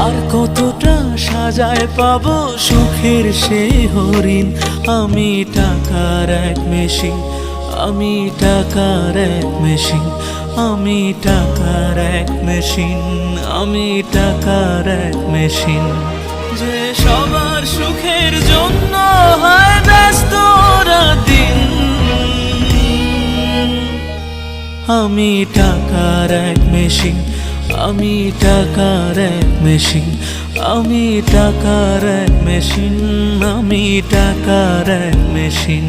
আর কতটা সাজায় পাবো সুখের সেই হরিণ। আমি টাকার এক মেশিন, আমি টাকার এক মেশিন, আমি টাকার এক মেশিন, আমি টাকার এক মেশিন। যে সবার সুখের জন্য হয় ব্যস্ত দিন। আমি টাকার এক মেশিন, আমি টাকার এক মেশিন, আমি টাকার এক মেশিন, আমি টাকার এক মেশিন।